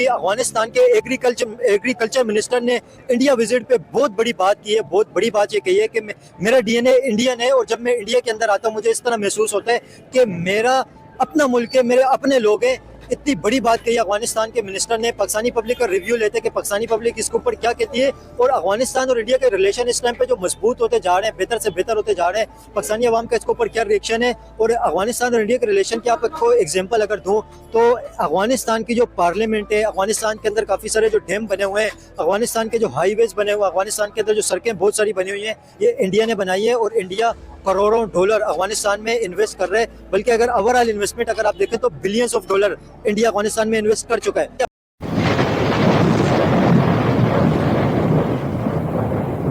अफगानिस्तान के agriculture minister ने India visit पे बहुत बड़ी बात की है। बहुत बड़ी बात ये कही है कि मेरा डीएनए इंडियन है, और जब मैं इंडिया के अंदर आता हूँ मुझे इस तरह महसूस होता है कि मेरा अपना मुल्क है, मेरे अपने लोग हैं। इतनी बड़ी बात कही अफगानिस्तान के मिनिस्टर ने। पाकिस्तानी पब्लिक का रिव्यू लेते कि पाकिस्तानी पब्लिक इसके ऊपर क्या कहती है, और अफगानिस्तान और इंडिया के रिलेशन इस टाइम पे जो मजबूत होते जा रहे हैं, बेहतर से बेहतर होते जा रहे हैं, पाकिस्तानी अवाम का इसके ऊपर क्या रिएक्शन है। और अफगानिस्तान और इंडिया के रिलेशन की आपको एग्जाम्पल अगर दूँ तो अफगानिस्तान की जो पार्लियामेंट है, अफगानिस्तान के अंदर काफ़ी सारे जो डैम बने हुए हैं, अफगानिस्तान के जो हाईवेज बने हुए हैं, अफगानिस्तान के अंदर जो सड़कें बहुत सारी बनी हुई हैं, ये इंडिया ने बनाई है। और इंडिया करोड़ों डॉलर अफगानिस्तान में इन्वेस्ट कर रहे हैं, बल्कि अगर ओवरऑल इन्वेस्टमेंट अगर आप देखें तो billions of dollar India Afghanistan में इन्वेस्ट कर चुका है।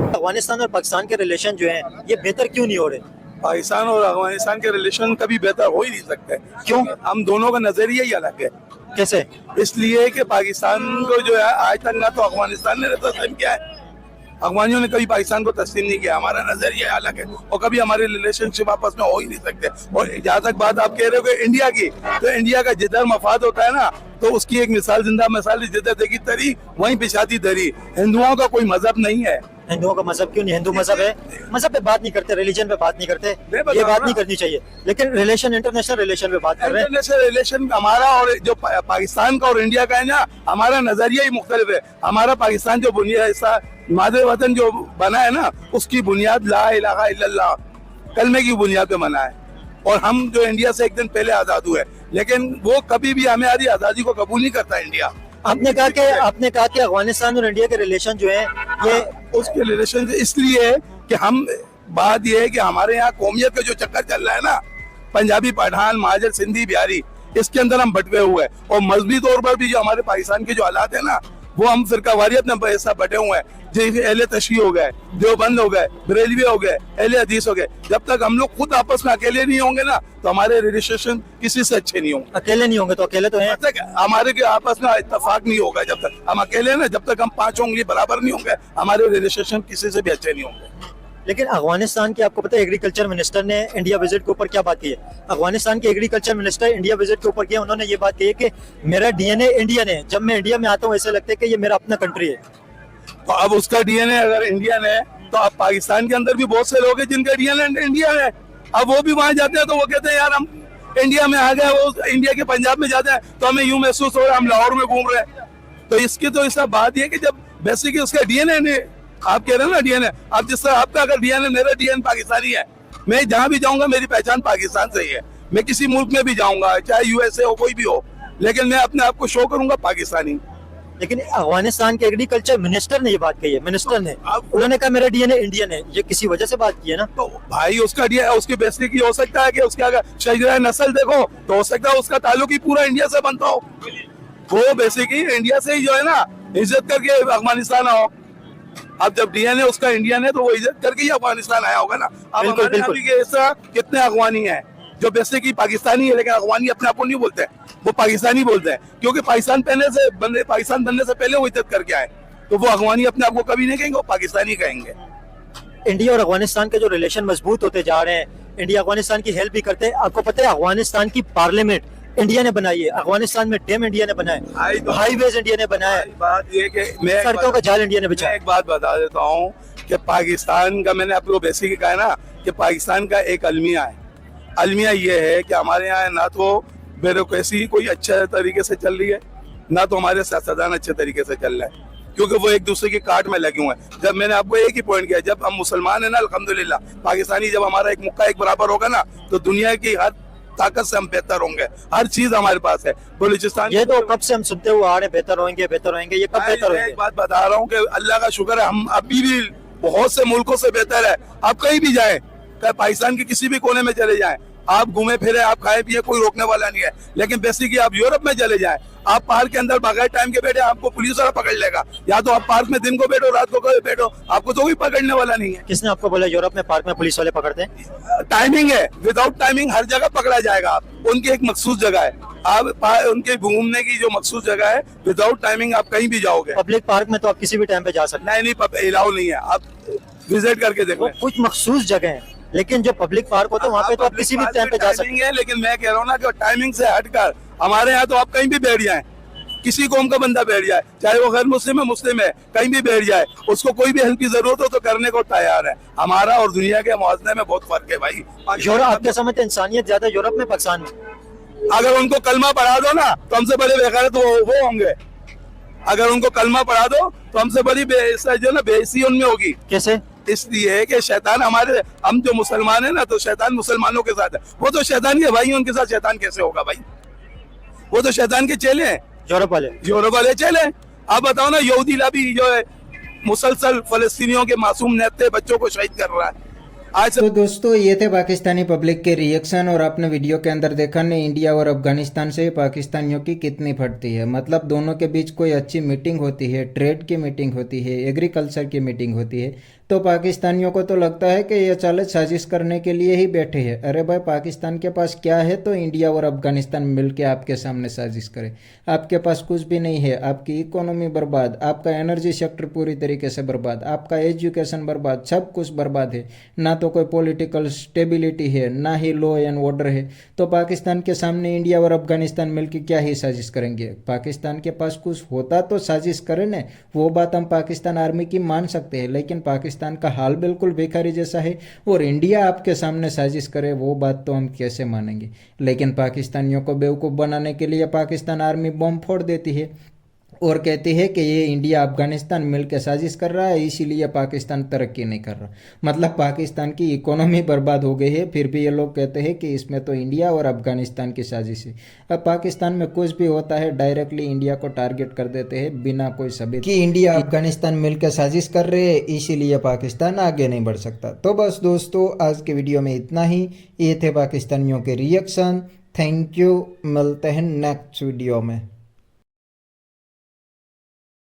अफगानिस्तान और पाकिस्तान के रिलेशन जो हैं ये बेहतर क्यों नहीं हो रहे? पाकिस्तान और अफगानिस्तान के रिलेशन कभी बेहतर हो ही नहीं सकते। क्यों? हम दोनों का नजरिया ही अलग है। कैसे? इसलिए कि पाकिस्तान को जो है आज तक ना तो अफगानिस्तान ने तस्लीम किया है, अफगानियों ने कभी पाकिस्तान को तस्लीम नहीं किया। हमारा नजरिया अलग है और कभी हमारे रिलेशनशिप आपस में हो ही नहीं सकते। और जहाँ तक बात आप कह रहे हो कि इंडिया की, तो इंडिया का जिधर मफाद होता है ना, तो उसकी एक मिसाल जिंदा मिसाल, जिधर देखी तरी वहीं पिछाती दरी। हिंदुओं का कोई मजहब नहीं है। हिंदुओं का मजहब क्यों नहीं? हिंदू मजहब है, मजहब पे बात नहीं करते, रिलीजन पे बात नहीं करते, ये बात नहीं करनी चाहिए। लेकिन रिलेशन, इंटरनेशनल रिलेशन पे बात कर रहे हैं। इंटरनेशनल रिलेशन हमारा और जो पाकिस्तान का और इंडिया का है ना, हमारा नजरिया ही मुख्तलिफ है। हमारा पाकिस्तान जो बुनियाद मादे वतन जो बना है ना, उसकी बुनियाद ला इलाहा इल्लल्लाह कलमे की बुनियाद पे बना है। और हम जो इंडिया से एक दिन पहले आजाद हुए, लेकिन वो कभी भी हमारी आजादी को कबूल नहीं करता इंडिया। आपने कहा कि अफगानिस्तान और इंडिया के रिलेशन जो हैं ये उसके रिलेशन इसलिए है कि हम, बात ये है कि हमारे यहाँ कौमियत का जो चक्कर चल रहा है ना, पंजाबी, पठान, महाजर, सिंधी, बिहारी, इसके अंदर हम भटके हुए हैं। और मजहबी तौर पर भी जो हमारे पाकिस्तान के जो हालात है ना, वो हम फिरका वारियत में ऐसा बटे हुए हैं। जैसे अहले तशरीह हो गए, देवबंद हो गए, बरेलवी हो गए, अहले हदीस हो गए। जब तक हम लोग खुद आपस में अकेले नहीं होंगे ना, तो हमारे रिलेशन किसी से अच्छे नहीं होंगे। अकेले नहीं होंगे तो अकेले तो हैं। हमारे के आपस में इत्तेफाक नहीं होगा जब तक हम अकेले ना, जब तक हम पांच होंगे बराबर नहीं होंगे, हमारे रिलेशन किसी से भी अच्छे नहीं होंगे। लेकिन अफगानिस्तान के, आपको पता है एग्रीकल्चर मिनिस्टर ने इंडिया विजिट के ऊपर क्या बात की है? अफगानिस्तान के एग्रीकल्चर मिनिस्टर इंडिया विजिट के ऊपर किया, उन्होंने ये बात कही है कि मेरा डीएनए इंडियन है। जब मैं इंडिया में आता हूँ ऐसे लगता है कि ये मेरा अपना कंट्री है। तो अब उसका डीएनए अगर इंडियन है, तो अब पाकिस्तान के अंदर भी बहुत से लोग हैं जिनका डीएनए इंडियन है। अब वो भी वहां जाते हैं तो वो कहते हैं यार हम इंडिया में आ गए, वो इंडिया के पंजाब में जाते हैं तो हमें यूं महसूस हो रहा है हम लाहौर में घूम रहे हैं। तो इसकी तो ऐसा बात है कि जब बेसिकली उसका डीएनए ने, आप कह रहे हैं ना डीएनए, अब जिस तरह आपका अगर डीएनए, मेरा डीएनए पाकिस्तानी है, मैं जहां भी जाऊंगा मेरी पहचान पाकिस्तान से ही है। मैं किसी मुल्क में भी जाऊंगा, चाहे यूएसए हो, कोई भी हो, लेकिन मैं अपने आप को शो करूंगा पाकिस्तानी। लेकिन अफगानिस्तान के एग्रीकल्चर मिनिस्टर ने ये बात कही है, मिनिस्टर ने, उन्होंने कहा मेरा डीएनए इंडियन है। ये किसी वजह से बात की है ना? तो भाई उसका डीएनए, उसकी बेसिकली हो सकता है कि उसके अगर शजरा नस्ल देखो तो हो सकता है उसका ताल्लुक ही पूरा इंडिया से बनता हो। वो बेसिकली इंडिया से ही जो है ना इज्जत करके अफगानिस्तान आओ। अब जब डीएनए उसका इंडियन है तो वो इज्जत करके ही अफगानिस्तान आया होगा ना। अब ऐसा कितने अफगानी हैं जो बेसिकली पाकिस्तानी है, लेकिन अफगानी अपने आप को नहीं बोलते, वो पाकिस्तानी बोलते हैं, क्योंकि पाकिस्तान बनने से पहले वो इज्जत करके आए। तो वो अफगानी अपने आप को कभी नहीं कहेंगे, वो पाकिस्तानी कहेंगे। इंडिया और अफगानिस्तान के जो रिलेशन मजबूत होते जा रहे हैं, इंडिया अफगानिस्तान की हेल्प भी करते हैं। आपको पता है अफगानिस्तान की पार्लियामेंट इंडिया ने बनाई है, अफगानिस्तान में डैम इंडिया ने बनाया, हाईवेज इंडिया ने बनाया, बात ये कि मैं सड़कों का जाल इंडिया ने बिछाया। एक बात बता देता हूँ कि पाकिस्तान का, मैंने आपको बेसिक कहा ना कि पाकिस्तान का एक अलमिया है। अलमिया ये है कि हमारे यहाँ ना तो ब्यूरोक्रेसी कोई अच्छे तरीके से चल रही है, ना तो हमारे सियासतदान अच्छे तरीके से चल रहे हैं, क्योंकि वो एक दूसरे की काट में लगे हुए हैं। जब मैंने आपको एक ही पॉइंट किया, जब हम मुसलमान है ना, अल्हम्दुलिल्लाह, पाकिस्तानी, जब हमारा एक मुक्का एक बराबर होगा ना, तो दुनिया की हर ताकत से हम बेहतर होंगे। हर चीज हमारे पास है। बलूचिस्तान, ये तो कब से हम सुनते हुए आ रहे, बेहतर होंगे बेहतर होंगे, ये कब बेहतर होंगे? एक बात बता रहा हूँ कि अल्लाह का शुक्र है, हम अभी भी बहुत से मुल्कों से बेहतर है। आप कहीं भी जाएं, पाकिस्तान के किसी भी कोने में चले जाएं, आप घूमे फिरे, आप खाए पिए, कोई रोकने वाला नहीं है। लेकिन बेसिकली आप यूरोप में चले जाएं, आप पार्क के अंदर बगैर टाइम के बैठे, आपको पुलिस वाला पकड़ लेगा। या तो आप पार्क में दिन को बैठो, रात को बैठो, आपको तो कोई पकड़ने वाला नहीं है। किसने आपको बोला यूरोप में पार्क में पुलिस वाले पकड़ते हैं? टाइमिंग है, विदाउट टाइमिंग हर जगह पकड़ा जाएगा। आप उनकी एक मखसूस जगह है, आप उनके घूमने की जो मखसूस जगह है, विदाउट टाइमिंग आप कहीं भी जाओगे। पब्लिक पार्क में तो आप किसी भी टाइम पे जा सकते हैं? नहीं, अलाउ नहीं है। आप विजिट करके देखो, कुछ मखसूस जगह है, लेकिन जो पब्लिक पार्क होता है वहाँ पे तो आप किसी भी टाइम पे जा सकते हैं। लेकिन मैं कह रहा हूँ ना कि टाइमिंग से हटकर हमारे यहाँ तो आप कहीं भी बैठ जाएं, किसी कौम का बंदा बैठ जाए, चाहे वो गैर मुस्लिम है, कहीं भी बैठ जाए, उसको कोई भी हेल्प की जरूरत हो तो करने को तैयार है। हमारा और दुनिया के मुआवजे में बहुत फर्क है भाई। यूरोप, आपके समझते हैं इंसानियत ज्यादा यूरोप में पाकिस्तान में? अगर उनको कलमा पढ़ा दो ना तो हमसे बड़े बेकार तो वो होंगे। अगर उनको कलमा पढ़ा दो तो हमसे बड़ी जो ना बेइज्जती उनमें होगी। कैसे? इसलिए कि शैतान हम जो मुसलमान है ना, तो शैतान मुसलमानों के साथ है। वो तो शैतान के भाई हैं, उनके साथ शैतान कैसे होगा भाई? वो तो शैतान के चेले हैं, यूरोप वाले चेले हैं। आप बताओ ना, यहूदी लाभी जो है मुसलसल फलस्तीनियों के मासूम नेते बच्चों को शहीद कर रहा है आज। तो दोस्तों, ये थे पाकिस्तानी पब्लिक के रिएक्शन। और आपने वीडियो के अंदर देखा नहीं, इंडिया और अफगानिस्तान से पाकिस्तानियों की कितनी फटती है। मतलब दोनों के बीच कोई अच्छी मीटिंग होती है, ट्रेड की मीटिंग होती है, एग्रीकल्चर की मीटिंग होती है, तो पाकिस्तानियों को तो लगता है कि ये चाले साजिश करने के लिए ही बैठे हैं। अरे भाई, पाकिस्तान के पास क्या है तो इंडिया और अफगानिस्तान मिलके आपके सामने साजिश करे? आपके पास कुछ भी नहीं है। आपकी इकोनॉमी बर्बाद, आपका एनर्जी सेक्टर पूरी तरीके से बर्बाद, आपका एजुकेशन बर्बाद, सब कुछ बर्बाद है। ना तो कोई पॉलिटिकल स्टेबिलिटी है, ना ही लॉ एंड ऑर्डर है। तो पाकिस्तान के सामने इंडिया और अफगानिस्तान मिलकर क्या ही साजिश करेंगे? पाकिस्तान के पास कुछ होता तो साजिश करें न, वो बात हम पाकिस्तान आर्मी की मान सकते हैं। लेकिन पाकिस्तान का हाल बिल्कुल भिखारी जैसा है और इंडिया आपके सामने साजिश करे, वो बात तो हम कैसे मानेंगे? लेकिन पाकिस्तानियों को बेवकूफ़ बनाने के लिए पाकिस्तान आर्मी बम फोड़ देती है और कहती है कि ये इंडिया अफगानिस्तान मिलकर साजिश कर रहा है, इसीलिए पाकिस्तान तरक्की नहीं कर रहा। मतलब पाकिस्तान की इकोनॉमी बर्बाद हो गई है, फिर भी ये लोग कहते हैं कि इसमें तो इंडिया और अफगानिस्तान की साजिश है। अब पाकिस्तान में कुछ भी होता है डायरेक्टली इंडिया को टारगेट कर देते हैं बिना कोई सबूत कि इंडिया अफगानिस्तान मिलकर साजिश कर रहे हैं, इसीलिए पाकिस्तान आगे नहीं बढ़ सकता। तो बस दोस्तों, आज के वीडियो में इतना ही। ये थे पाकिस्तानियों के रिएक्शन। थैंक यू, मिलते हैं नेक्स्ट वीडियो में।